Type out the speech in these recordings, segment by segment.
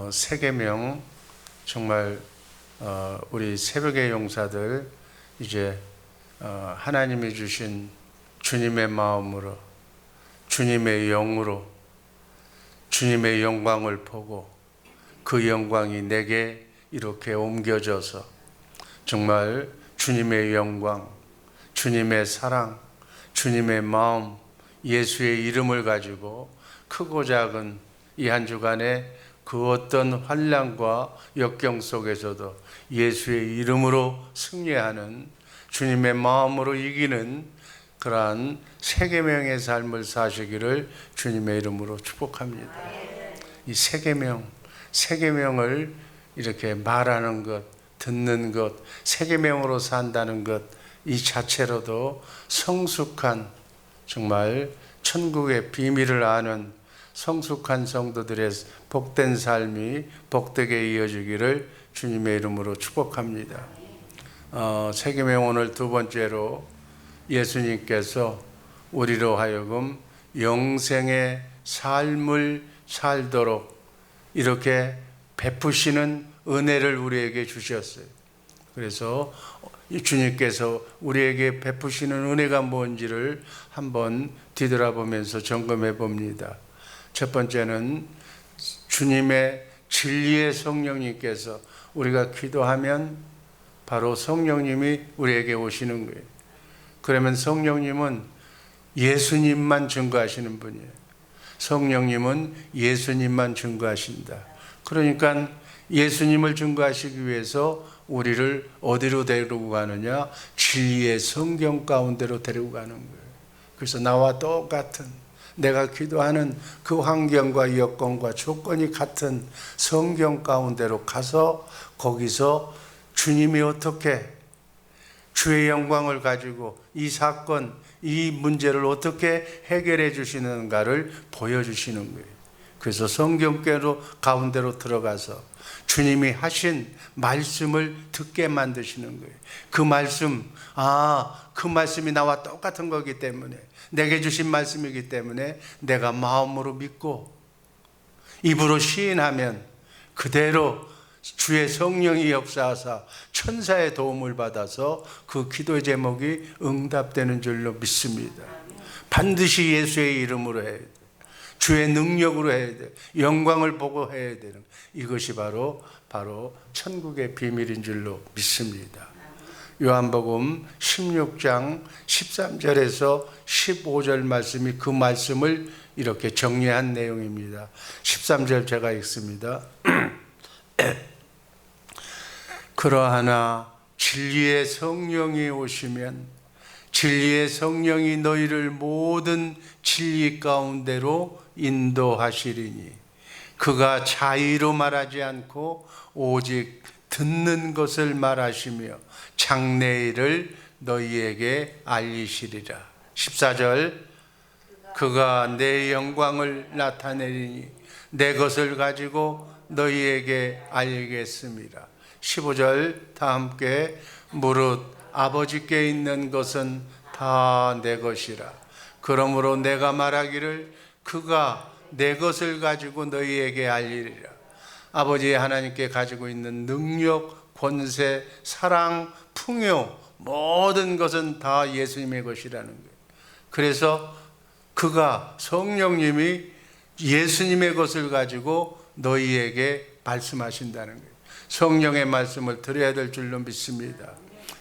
세계명 정말 우리 새벽의 용사들 이제 하나님이 주신 주님의 마음으로, 주님의 영으로 주님의 영광을 보고 그 영광이 내게 이렇게 옮겨져서 정말 주님의 영광, 주님의 사랑, 주님의 마음, 예수의 이름을 가지고 크고 작은 이 한 주간에 그 어떤 환난과 역경 속에서도 예수의 이름으로 승리하는, 주님의 마음으로 이기는 그러한 세계명의 삶을 사시기를 주님의 이름으로 축복합니다. 이 세계명을 이렇게 말하는 것, 듣는 것, 세계명으로 산다는 것, 이 자체로도 성숙한, 정말 천국의 비밀을 아는 성숙한 성도들의 복된 삶이 복되게 이어지기를 주님의 이름으로 축복합니다. 세계명 오늘 두 번째로 예수님께서 우리로 하여금 영생의 삶을 살도록 이렇게 베푸시는 은혜를 우리에게 주셨어요. 그래서 주님께서 우리에게 베푸시는 은혜가 뭔지를 한번 뒤돌아보면서 점검해 봅니다. 첫 번째는 주님의 진리의 성령님께서 우리가 기도하면 바로 성령님이 우리에게 오시는 거예요. 그러면 성령님은 예수님만 증거하시는 분이에요. 성령님은 예수님만 증거하신다. 그러니까 예수님을 증거하시기 위해서 우리를 어디로 데리고 가느냐? 진리의 성경 가운데로 데리고 가는 거예요. 그래서 나와 똑같은, 내가 기도하는 그 환경과 여건과 조건이 같은 성경 가운데로 가서 거기서 주님이 어떻게 주의 영광을 가지고 이 사건, 이 문제를 어떻게 해결해 주시는가를 보여주시는 거예요. 그래서 성경께로 가운데로 들어가서 주님이 하신 말씀을 듣게 만드시는 거예요. 그 말씀, 그 말씀이 나와 똑같은 거기 때문에, 내게 주신 말씀이기 때문에 내가 마음으로 믿고 입으로 시인하면 그대로 주의 성령이 역사하사 천사의 도움을 받아서 그 기도의 제목이 응답되는 줄로 믿습니다. 반드시 예수의 이름으로 해야 돼. 주의 능력으로 해야 돼. 영광을 보고 해야 되는, 이것이 바로 천국의 비밀인 줄로 믿습니다. 요한복음 16장 13절에서 15절 말씀이 그 말씀을 이렇게 정리한 내용입니다. 13절 제가 읽습니다. 그러하나 진리의 성령이 오시면 진리의 성령이 너희를 모든 진리 가운데로 인도하시리니 그가 자의로 말하지 않고 오직 듣는 것을 말하시며 장래일을 너희에게 알리시리라. 14절 그가 내 영광을 나타내리니 내 것을 가지고 너희에게 알리겠습니다. 15절 다 함께 무릇 아버지께 있는 것은 다 내 것이라. 그러므로 내가 말하기를 그가 내 것을 가지고 너희에게 알리리라. 아버지 하나님께 가지고 있는 능력, 권세, 사랑, 풍요, 모든 것은 다 예수님의 것이라는 거예요. 그래서 그가, 성령님이 예수님의 것을 가지고 너희에게 말씀하신다는 거예요. 성령의 말씀을 들어야 될 줄로 믿습니다.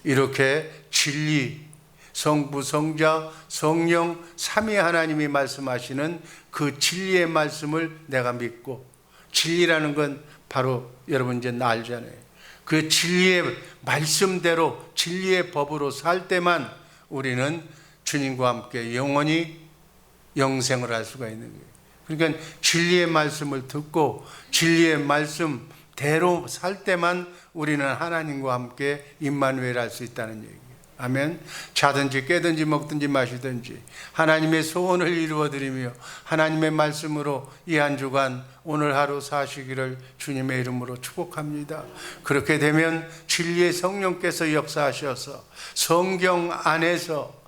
이렇게 진리, 성부, 성자, 성령, 삼위 하나님이 말씀하시는 그 진리의 말씀을 내가 믿고, 진리라는 건 바로 여러분 이제 알잖아요. 그 진리의 말씀대로, 진리의 법으로 살 때만 우리는 주님과 함께 영원히 영생을 할 수가 있는 거예요. 그러니까 진리의 말씀을 듣고 진리의 말씀대로 살 때만 우리는 하나님과 함께 임마누엘 할 수 있다는 얘기예요. 아멘. 자든지 깨든지 먹든지 마시든지 하나님의 소원을 이루어드리며 하나님의 말씀으로 이 한 주간 오늘 하루 사시기를 주님의 이름으로 축복합니다. 그렇게 되면 진리의 성령께서 역사하셔서 성경 안에서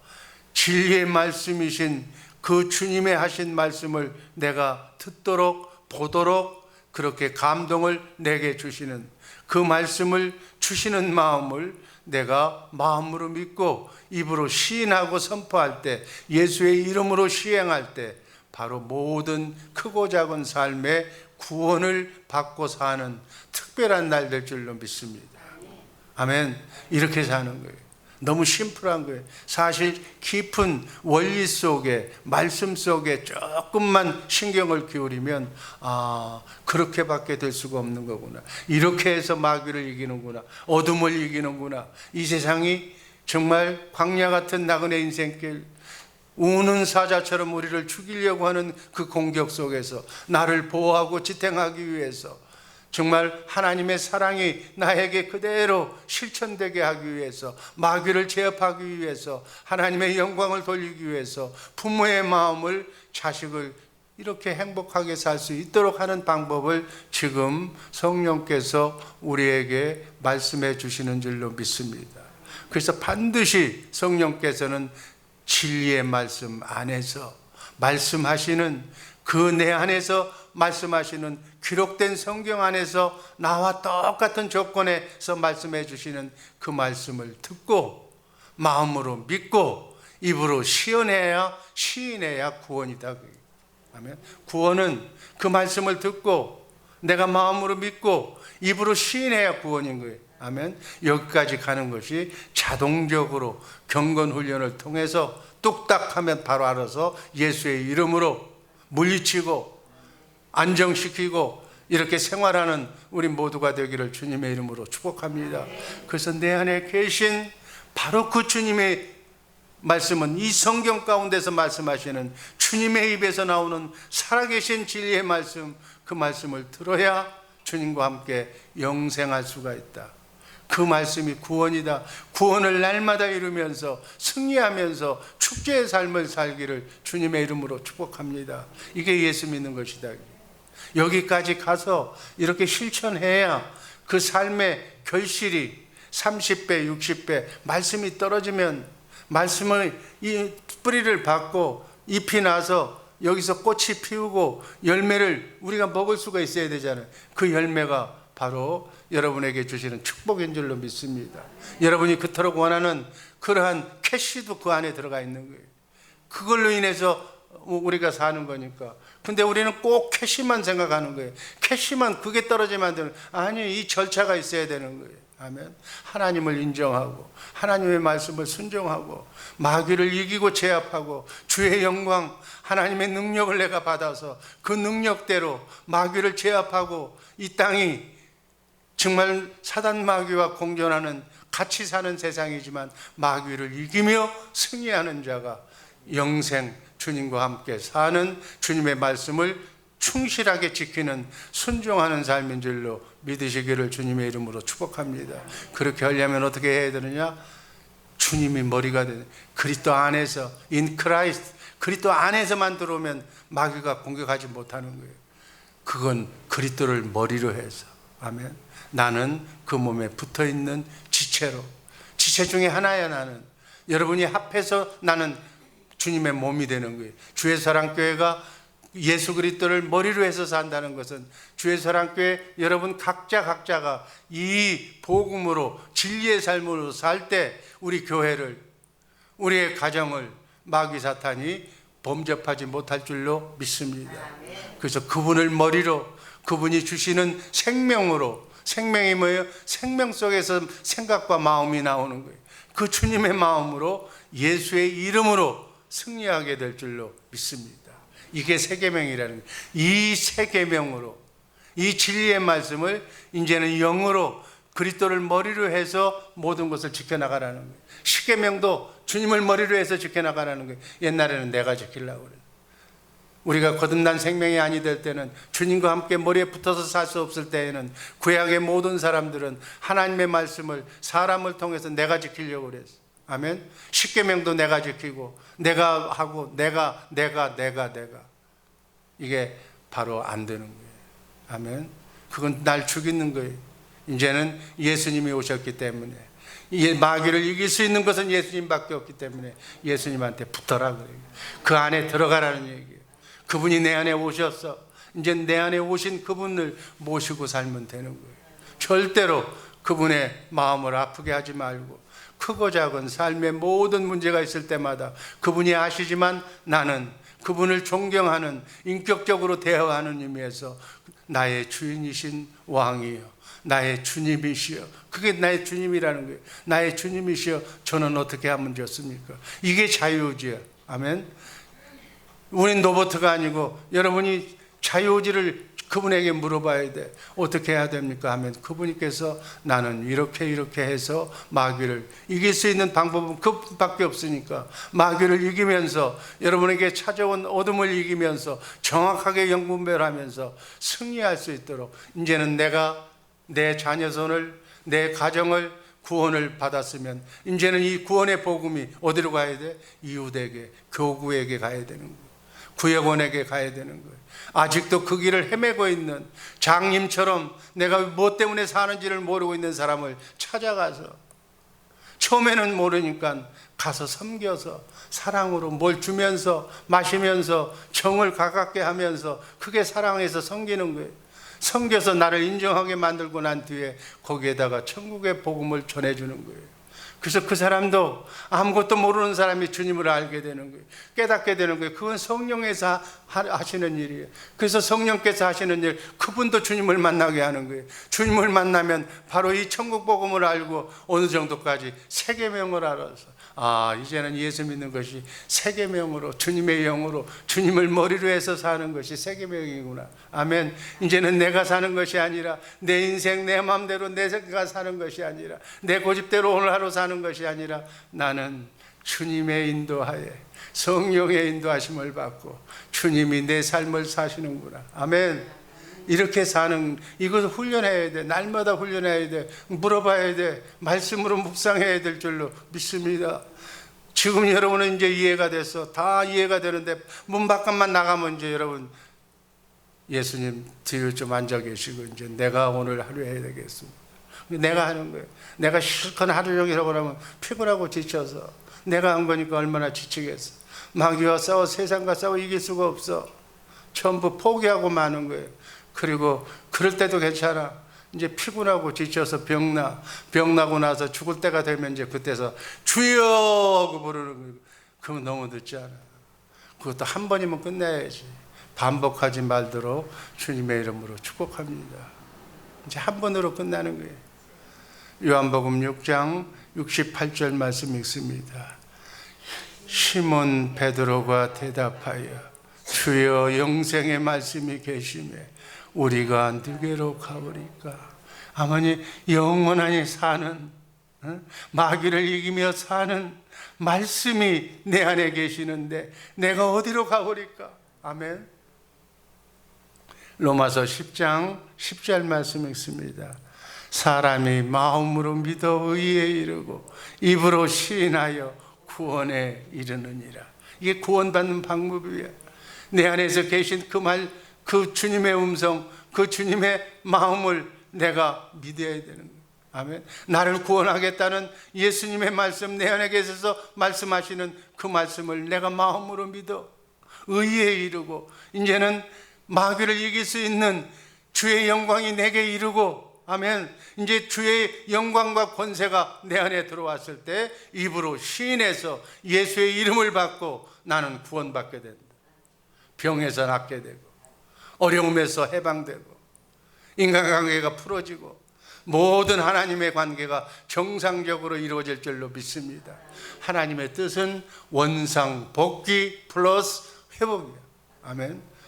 진리의 말씀이신 그 주님의 하신 말씀을 내가 듣도록 보도록 그렇게 감동을 내게 주시는 그 말씀을 주시는 마음을 내가 마음으로 믿고 입으로 시인하고 선포할 때, 예수의 이름으로 시행할 때 바로 모든 크고 작은 삶의 구원을 받고 사는 특별한 날 될 줄로 믿습니다. 아멘. 이렇게 사는 거예요. 너무 심플한 거예요. 사실 깊은 원리 속에, 말씀 속에 조금만 신경을 기울이면 그렇게밖에 될 수가 없는 거구나. 이렇게 해서 마귀를 이기는구나. 어둠을 이기는구나. 이 세상이 정말 광야 같은 나그네 인생길, 우는 사자처럼 우리를 죽이려고 하는 그 공격 속에서 나를 보호하고 지탱하기 위해서, 정말 하나님의 사랑이 나에게 그대로 실천되게 하기 위해서, 마귀를 제압하기 위해서, 하나님의 영광을 돌리기 위해서 부모의 마음을, 자식을 이렇게 행복하게 살 수 있도록 하는 방법을 지금 성령께서 우리에게 말씀해 주시는 줄로 믿습니다. 그래서 반드시 성령께서는 진리의 말씀 안에서 말씀하시는, 그 내 안에서 말씀하시는, 기록된 성경 안에서 나와 똑같은 조건에서 말씀해 주시는 그 말씀을 듣고 마음으로 믿고 입으로 시인해야 구원이다. 아멘. 구원은 그 말씀을 듣고 내가 마음으로 믿고 입으로 시인해야 구원인 거예요. 아멘. 여기까지 가는 것이 자동적으로 경건 훈련을 통해서 뚝딱 하면 바로 알아서 예수의 이름으로 물리치고 안정시키고 이렇게 생활하는 우리 모두가 되기를 주님의 이름으로 축복합니다. 그래서 내 안에 계신 바로 그 주님의 말씀은, 이 성경 가운데서 말씀하시는 주님의 입에서 나오는 살아계신 진리의 말씀, 그 말씀을 들어야 주님과 함께 영생할 수가 있다. 그 말씀이 구원이다. 구원을 날마다 이루면서 승리하면서 축제의 삶을 살기를 주님의 이름으로 축복합니다. 이게 예수 믿는 것이다. 여기까지 가서 이렇게 실천해야 그 삶의 결실이 30배, 60배, 말씀이 떨어지면 말씀을 이 뿌리를 받고 잎이 나서 여기서 꽃이 피우고 열매를 우리가 먹을 수가 있어야 되잖아요. 그 열매가 바로 여러분에게 주시는 축복인 줄로 믿습니다. 여러분이 그토록 원하는 그러한 캐시도 그 안에 들어가 있는 거예요. 그걸로 인해서 우리가 사는 거니까. 근데 우리는 꼭 캐시만 생각하는 거예요. 캐시만, 그게 떨어지면 안 되는, 아니, 이 절차가 있어야 되는 거예요. 아멘. 하나님을 인정하고 하나님의 말씀을 순종하고 마귀를 이기고 제압하고 주의 영광, 하나님의 능력을 내가 받아서 그 능력대로 마귀를 제압하고 이 땅이 정말 사단 마귀와 공존하는, 같이 사는 세상이지만 마귀를 이기며 승리하는 자가 영생, 주님과 함께 사는 주님의 말씀을 충실하게 지키는, 순종하는 삶인 줄로 믿으시기를 주님의 이름으로 축복합니다. 그렇게 하려면 어떻게 해야 되느냐? 주님이 머리가 되는 그리스도 안에서, in Christ, 그리스도 안에서만 들어오면 마귀가 공격하지 못하는 거예요. 그건 그리스도를 머리로 해서, 아멘. 나는 그 몸에 붙어있는 지체로, 지체 중에 하나야. 나는, 여러분이 합해서 나는 주님의 몸이 되는 거예요. 주의 사랑교회가 예수 그리스도를 머리로 해서 산다는 것은, 주의 사랑교회 여러분 각자가 이 복음으로, 진리의 삶으로 살 때 우리 교회를, 우리의 가정을 마귀 사탄이 범접하지 못할 줄로 믿습니다. 그래서 그분을 머리로, 그분이 주시는 생명으로, 생명이 뭐예요? 생명 속에서 생각과 마음이 나오는 거예요. 그 주님의 마음으로, 예수의 이름으로 승리하게 될 줄로 믿습니다. 이게 새 계명이라는 거예요. 이 새 계명으로, 이 진리의 말씀을 이제는 영으로 그리스도를 머리로 해서 모든 것을 지켜나가라는 거예요. 십계명도 주님을 머리로 해서 지켜나가라는 거예요. 옛날에는 내가 지키려고 그래요. 우리가 거듭난 생명이 아니 될 때는, 주님과 함께 머리에 붙어서 살 수 없을 때에는 구약의 모든 사람들은 하나님의 말씀을 사람을 통해서 내가 지키려고 그랬어. 아멘. 십계명도 내가 지키고 내가 하고 내가 이게 바로 안 되는 거예요. 아멘. 그건 날 죽이는 거예요. 이제는 예수님이 오셨기 때문에, 마귀를 이길 수 있는 것은 예수님밖에 없기 때문에 예수님한테 붙어라 그래요. 그 안에 들어가라는 얘기예요. 그분이 내 안에 오셔서 이제 내 안에 오신 그분을 모시고 살면 되는 거예요. 절대로 그분의 마음을 아프게 하지 말고, 크고 작은 삶의 모든 문제가 있을 때마다 그분이 아시지만 나는 그분을 존경하는, 인격적으로 대화하는 의미에서 나의 주인이신 왕이요, 나의 주님이시여, 그게 나의 주님이라는 거예요. 나의 주님이시여, 저는 어떻게 하면 좋습니까? 이게 자유의지야. 아멘. 우린 로봇가 아니고 여러분이 자유의지를 그분에게 물어봐야 돼. 어떻게 해야 됩니까? 하면 그분께서 나는 이렇게 해서 마귀를 이길 수 있는 방법은 그분밖에 없으니까 마귀를 이기면서, 여러분에게 찾아온 어둠을 이기면서 정확하게 영분별하면서 승리할 수 있도록, 이제는 내가 내 자녀손을, 내 가정을 구원을 받았으면 이제는 이 구원의 복음이 어디로 가야 돼? 이웃에게, 교구에게 가야 되는 거예요. 구역원에게 가야 되는 거예요. 아직도 그 길을 헤매고 있는, 장님처럼 내가 뭐 때문에 사는지를 모르고 있는 사람을 찾아가서, 처음에는 모르니까 가서 섬겨서 사랑으로 뭘 주면서 마시면서 정을 가깝게 하면서, 그게 사랑해서 섬기는 거예요. 섬겨서 나를 인정하게 만들고 난 뒤에 거기에다가 천국의 복음을 전해주는 거예요. 그래서 그 사람도 아무것도 모르는 사람이 주님을 알게 되는 거예요. 깨닫게 되는 거예요. 그건 성령에서 하시는 일이에요. 그래서 성령께서 하시는 일, 그분도 주님을 만나게 하는 거예요. 주님을 만나면 바로 이 천국 복음을 알고 어느 정도까지 세계명을 알아서, 이제는 예수 믿는 것이 세계명으로, 주님의 영으로, 주님을 머리로 해서 사는 것이 세계명이구나. 아멘. 이제는 내가 사는 것이 아니라, 내 인생 내 마음대로 내가 사는 것이 아니라, 내 고집대로 오늘 하루 사는 것이 아니라, 나는 주님의 인도하에, 성령의 인도하심을 받고 주님이 내 삶을 사시는구나. 아멘. 이렇게 사는, 이것을 훈련해야 돼. 날마다 훈련해야 돼. 물어봐야 돼. 말씀으로 묵상해야 될 줄로 믿습니다. 지금 여러분은 이제 이해가 됐어. 다 이해가 되는데 문 밖만 나가면 이제 여러분, 예수님 뒤를 좀 앉아 계시고, 이제 내가 오늘 하루 해야 되겠습니다. 내가 하는 거예요. 내가 실컷 하루 종일 하고 나면 피곤하고 지쳐서, 내가 한 거니까 얼마나 지치겠어. 마귀와 싸워, 세상과 싸워 이길 수가 없어. 전부 포기하고 마는 거예요. 그리고 그럴 때도 괜찮아. 이제 피곤하고 지쳐서 병나고 나서 죽을 때가 되면 이제 그때서 주여 하고 부르는 거예요. 그건 너무 늦지 않아. 그것도 한 번이면 끝내야지. 반복하지 말도록 주님의 이름으로 축복합니다. 이제 한 번으로 끝나는 거예요. 요한복음 6장 68절 말씀 읽습니다. 시몬 베드로가 대답하여 주여, 영생의 말씀이 계시매 우리가 누구로 가버릴까? 아버님, 영원하게 사는, 마귀를 이기며 사는 말씀이 내 안에 계시는데 내가 어디로 가버릴까? 아멘. 로마서 10장 10절 말씀 읽습니다. 사람이 마음으로 믿어 의에 이르고 입으로 시인하여 구원에 이르느니라. 이게 구원받는 방법이야. 내 안에서 계신 그 말, 그 주님의 음성, 그 주님의 마음을 내가 믿어야 되는 거예요. 아멘. 나를 구원하겠다는 예수님의 말씀, 내 안에 계셔서 말씀하시는 그 말씀을 내가 마음으로 믿어 의에 이르고, 이제는 마귀를 이길 수 있는 주의 영광이 내게 이르고, 아멘. 이제 주의 영광과 권세가 내 안에 들어왔을 때 입으로 시인해서 예수의 이름을 받고 나는 구원받게 된다. 병에서 낫게 되고, 어려움에서 해방되고, 인간관계가 풀어지고, 모든 하나님의 관계가 정상적으로 이루어질 줄로 믿습니다. 하나님의 뜻은 원상 복귀 플러스 회복이야. 아멘.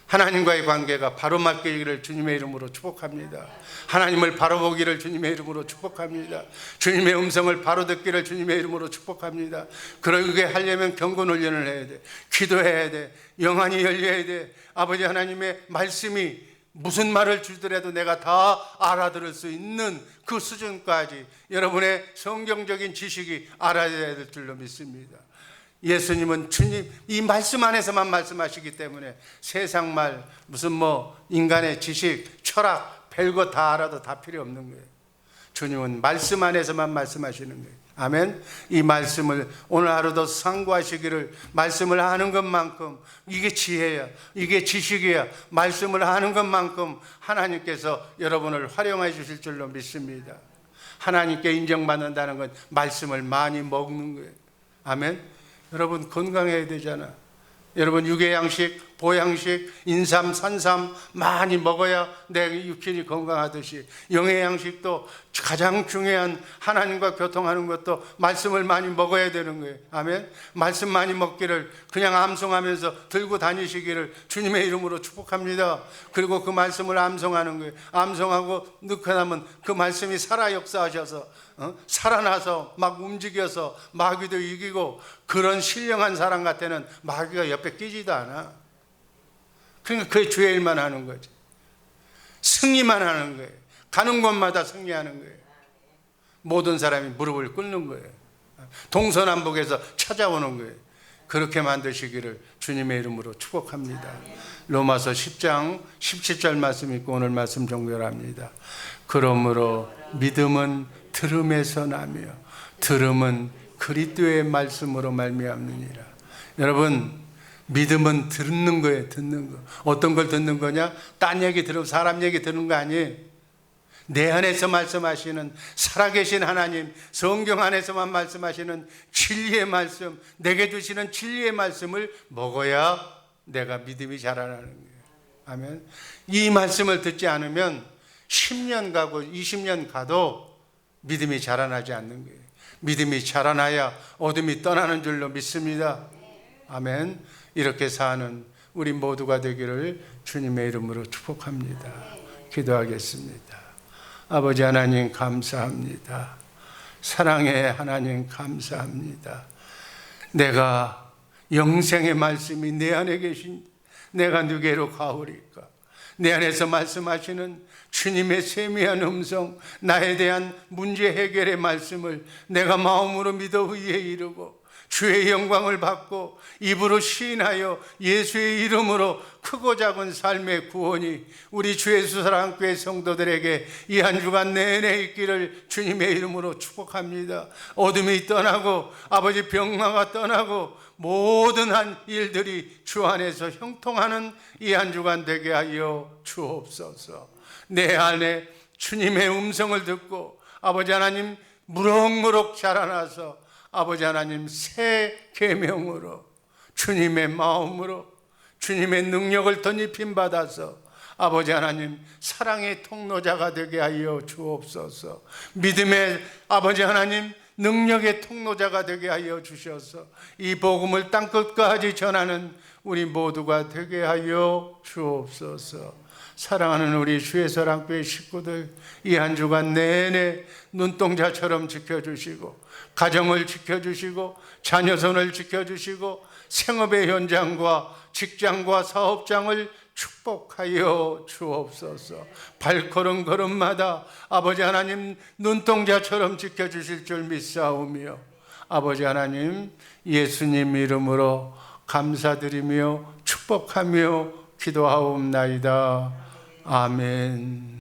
하나님과의 관계가 바로 맞기를 주님의 이름으로 축복합니다. 하나님을 바로 보기를 주님의 이름으로 축복합니다. 주님의 음성을 바로 듣기를 주님의 이름으로 축복합니다. 그러게 하려면 경건 훈련을 해야 돼. 기도해야 돼. 영안이 열려야 돼. 아버지 하나님의 말씀이 무슨 말을 주더라도 내가 다 알아들을 수 있는 그 수준까지 여러분의 성경적인 지식이 알아야 될 줄로 믿습니다. 예수님은 주님 이 말씀 안에서만 말씀하시기 때문에 세상 말, 무슨 인간의 지식, 철학, 별거 다 알아도 다 필요 없는 거예요. 주님은 말씀 안에서만 말씀하시는 거예요. 아멘. 이 말씀을 오늘 하루도 상고하시기를. 말씀을 하는 것만큼 이게 지혜야, 이게 지식이야. 말씀을 하는 것만큼 하나님께서 여러분을 활용해 주실 줄로 믿습니다. 하나님께 인정받는다는 건 말씀을 많이 먹는 거예요. 아멘. 여러분 건강해야 되잖아. 여러분 유괴양식, 보양식, 인삼, 산삼 많이 먹어야 내 육신이 건강하듯이 영양식도 가장 중요한 하나님과 교통하는 것도 말씀을 많이 먹어야 되는 거예요. 아멘. 말씀 많이 먹기를 그냥 암송하면서 들고 다니시기를 주님의 이름으로 축복합니다. 그리고 그 말씀을 암송하는 거예요. 암송하고 넣고 나면 그 말씀이 살아 역사하셔서 살아나서 막 움직여서 마귀도 이기고, 그런 신령한 사람 같아는 마귀가 옆에 끼지도 않아. 그러니까 그게 주의 일만 하는 거지. 승리만 하는 거예요. 가는 곳마다 승리하는 거예요. 모든 사람이 무릎을 꿇는 거예요. 동서남북에서 찾아오는 거예요. 그렇게 만드시기를 주님의 이름으로 축복합니다. 로마서 10장 17절 말씀 읽고 오늘 말씀 종결합니다. 그러므로 믿음은 들음에서 나며 들음은 그리스도의 말씀으로 말미암느니라. 여러분, 믿음은 듣는 거예요. 듣는 거. 어떤 걸 듣는 거냐? 딴 얘기 들으면 사람 얘기 듣는 거 아니에요. 내 안에서 말씀하시는 살아계신 하나님, 성경 안에서만 말씀하시는 진리의 말씀, 내게 주시는 진리의 말씀을 먹어야 내가 믿음이 자라나는 거예요. 아멘. 이 말씀을 듣지 않으면 10년 가고 20년 가도 믿음이 자라나지 않는 거예요. 믿음이 자라나야 어둠이 떠나는 줄로 믿습니다. 아멘. 이렇게 사는 우리 모두가 되기를 주님의 이름으로 축복합니다. 기도하겠습니다. 아버지 하나님 감사합니다. 사랑의 하나님 감사합니다. 내가 영생의 말씀이 내 안에 계신, 내가 누구로 가오리까? 내 안에서 말씀하시는 주님의 세미한 음성, 나에 대한 문제 해결의 말씀을 내가 마음으로 믿어 의에 이르고 주의 영광을 받고 입으로 시인하여 예수의 이름으로 크고 작은 삶의 구원이 우리 주 예수 사랑교회 성도들에게 이 한 주간 내내 있기를 주님의 이름으로 축복합니다. 어둠이 떠나고 아버지 병마가 떠나고 모든 한 일들이 주 안에서 형통하는 이 한 주간 되게 하여 주옵소서. 내 안에 주님의 음성을 듣고 아버지 하나님 무럭무럭 자라나서 아버지 하나님 새 계명으로 주님의 마음으로 주님의 능력을 덧입힘 받아서 아버지 하나님 사랑의 통로자가 되게 하여 주옵소서. 믿음의 아버지 하나님 능력의 통로자가 되게 하여 주셔서 이 복음을 땅끝까지 전하는 우리 모두가 되게 하여 주옵소서. 사랑하는 우리 주의 사랑교회 식구들, 이 한 주간 내내 눈동자처럼 지켜주시고 가정을 지켜주시고 자녀선을 지켜주시고 생업의 현장과 직장과 사업장을 축복하여 주옵소서. 발걸음 걸음마다 아버지 하나님 눈동자처럼 지켜주실 줄 믿사오며 아버지 하나님 예수님 이름으로 감사드리며 축복하며 기도하옵나이다. 아멘.